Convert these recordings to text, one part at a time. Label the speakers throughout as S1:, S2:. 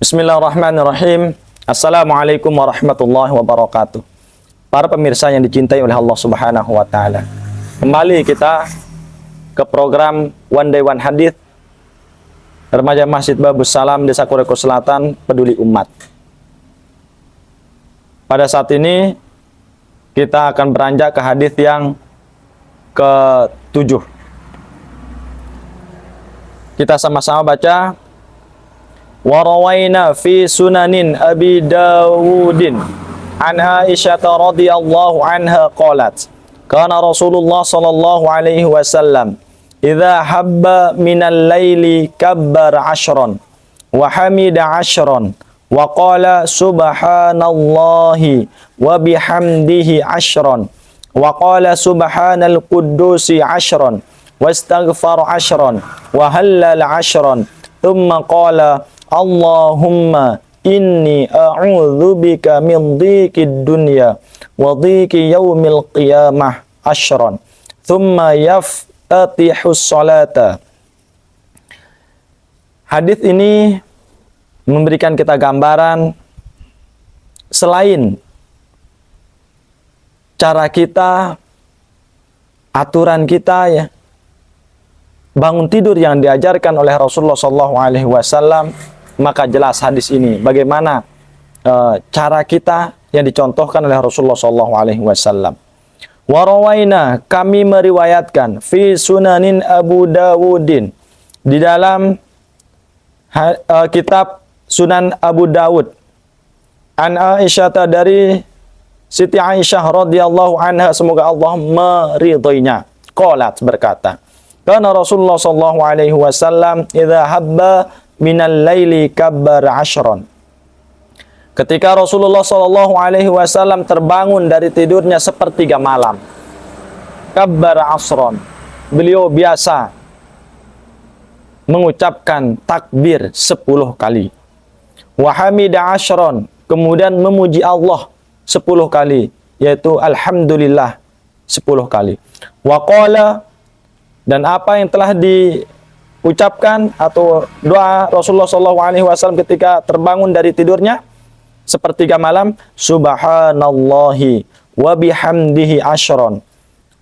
S1: Bismillahirrahmanirrahim. Assalamualaikum warahmatullahi wabarakatuh. Para pemirsa yang dicintai oleh Allah Subhanahu wa taala. Kembali kita ke program One Day One Hadith Remaja Masjid Babus Salam Desa Kureko Selatan Peduli Umat. Pada saat ini kita akan beranjak ke hadis yang ke-7. Kita sama-sama baca. Warawaina fi sunanin Abi Dawudin an Aisyah radhiyallahu anha qalat kana Rasulullah sallallahu alaihi wasallam idza habba minal laili kabbara 'ashran wa hamida 'ashran wa qala subhanallahi wa bihamdihi 'ashran wa qala subhanal quddusi 'ashran wastaghfar 'ashran wa halal 'ashran thumma qala Allahumma inni a'udzubika min dhiqid dunya wa dhiqi yaumil qiyamah 'ashran thumma yaftatihus salata. Hadis ini memberikan kita gambaran selain cara kita, aturan kita ya, bangun tidur yang diajarkan oleh Rasulullah SAW, maka jelas hadis ini bagaimana cara kita yang dicontohkan oleh Rasulullah SAW. Warawaina, kami meriwayatkan fi sunanin Abu Dawudin, di dalam kitab Sunan Abu Dawud, an Aisyah, dari Siti Aisyah radhiyallahu anha, semoga Allah meridhoinya, qalat, berkata, karena Rasulullah sallallahu alaihi wasallam idza habba minal laili kabbar 'ashran. Ketika Rasulullah sallallahu alaihi wasallam terbangun dari tidurnya sepertiga malam, kabbar 'ashran, beliau biasa mengucapkan takbir 10 kali. Wa hamida 'ashran, kemudian memuji Allah 10 kali, yaitu alhamdulillah 10 kali. Wa qala, dan apa yang telah diucapkan atau doa Rasulullah SAW ketika terbangun dari tidurnya sepertiga malam, subhanallahi wa bihamdihi 'ashran.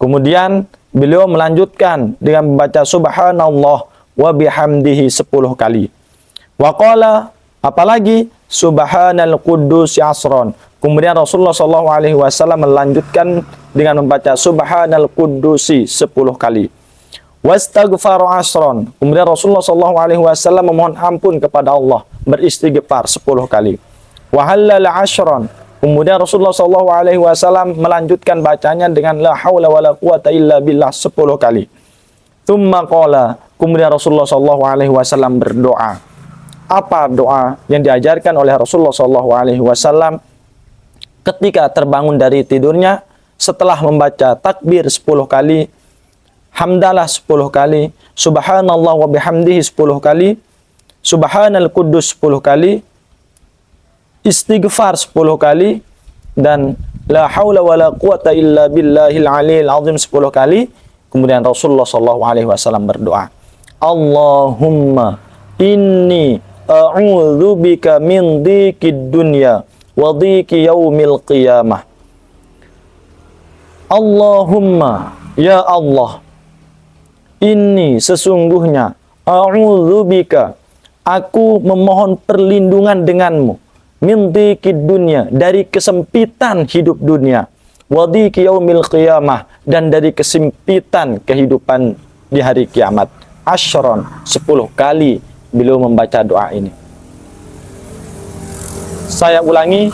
S1: Kemudian beliau melanjutkan dengan membaca subhanallah wa bihamdihi 10 kali. Wa qala, apalagi subhanal quddus 'ashran. Kemudian Rasulullah SAW melanjutkan dengan membaca subhanal quddusi 10 kali. Wastaghfar 'ashran. Kemudian Rasulullah SAW memohon ampun kepada Allah, beristighfar 10 kali. Wa halal 'ashran. Kemudian Rasulullah SAW melanjutkan bacanya dengan la haula wala quwata illa billah 10 kali. Tsumma qala, kemudian Rasulullah SAW berdoa. Apa doa yang diajarkan oleh Rasulullah SAW ketika terbangun dari tidurnya setelah membaca takbir 10 kali, hamdalah 10 kali, subhanallah wa bihamdihi 10 kali, subhanal quddus 10 kali, istighfar 10 kali, dan la haula wala quwata illa billahil aliyil azim 10 kali. Kemudian Rasulullah SAW berdoa, Allahumma inni a'udzubika min dhiqid dunya wa dhiqi yaumil qiyamah. Allahumma, ya Allah, ini sesungguhnya a'udzubika, aku memohon perlindungan denganmu, min dhiqid dunya, dari kesempitan hidup dunia, wa dhiqi yaumil qiyamah, dan dari kesempitan kehidupan di hari kiamat. 'Ashran, 10 kali beliau membaca doa ini. Saya ulangi,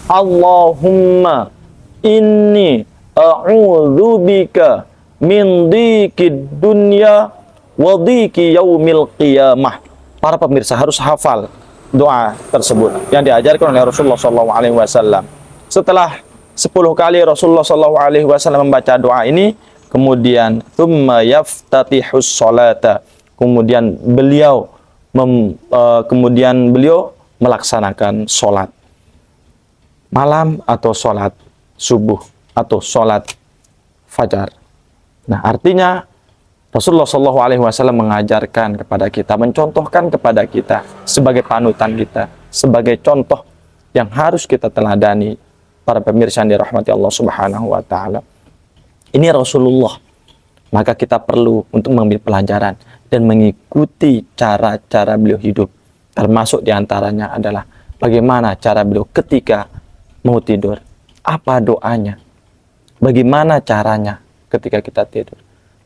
S1: Allahumma inni a'udzubika min dhiqid dunya wa dhiqi yaumil qiyamah. Para pemirsa harus hafal doa tersebut yang diajarkan oleh Rasulullah SAW. Setelah 10 kali Rasulullah SAW membaca doa ini, kemudian tsumma yaftatihus salata, kemudian beliau melaksanakan sholat malam atau sholat subuh atau sholat fajar. Nah, artinya Rasulullah SAW mengajarkan kepada kita, mencontohkan kepada kita sebagai panutan kita, sebagai contoh yang harus kita teladani, para pemirsa yang dirahmati Allah Subhanahu wa taala. Ini Rasulullah. Maka kita perlu untuk mengambil pelajaran dan mengikuti cara-cara beliau hidup. Termasuk diantaranya adalah bagaimana cara beliau ketika mau tidur. Apa doanya? Bagaimana caranya ketika kita tidur?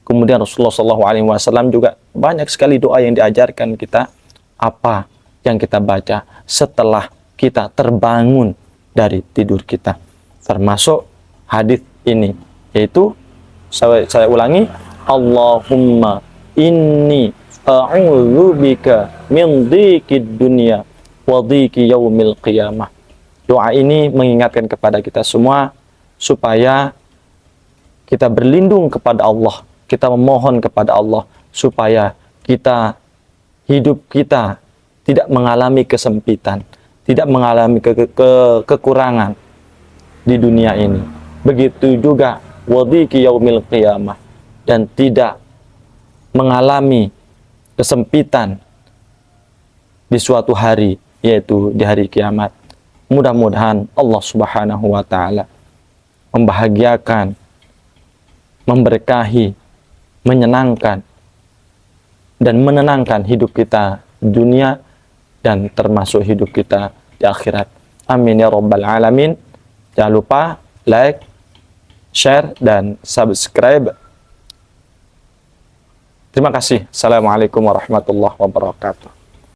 S1: Kemudian Rasulullah SAW juga banyak sekali doa yang diajarkan kita. Apa yang kita baca setelah kita terbangun dari tidur kita. Termasuk hadis ini, yaitu saya ulangi, Allahumma inni a'udzubika min dhiqid dunya wa dhiqi yaumil qiyamah. Doa ini mengingatkan kepada kita semua supaya kita berlindung kepada Allah, kita memohon kepada Allah supaya hidup kita tidak mengalami kesempitan, tidak mengalami kekurangan di dunia ini. Begitu juga wadhiqi yaumil qiyamah, dan tidak mengalami kesempitan di suatu hari, yaitu di hari kiamat. Mudah-mudahan Allah Subhanahu wa taala membahagiakan, memberkahi, menyenangkan dan menenangkan hidup kita di dunia dan termasuk hidup kita di akhirat. Amin ya rabbal alamin. Jangan lupa like, share, dan subscribe. Terima kasih. Assalamualaikum warahmatullahi wabarakatuh.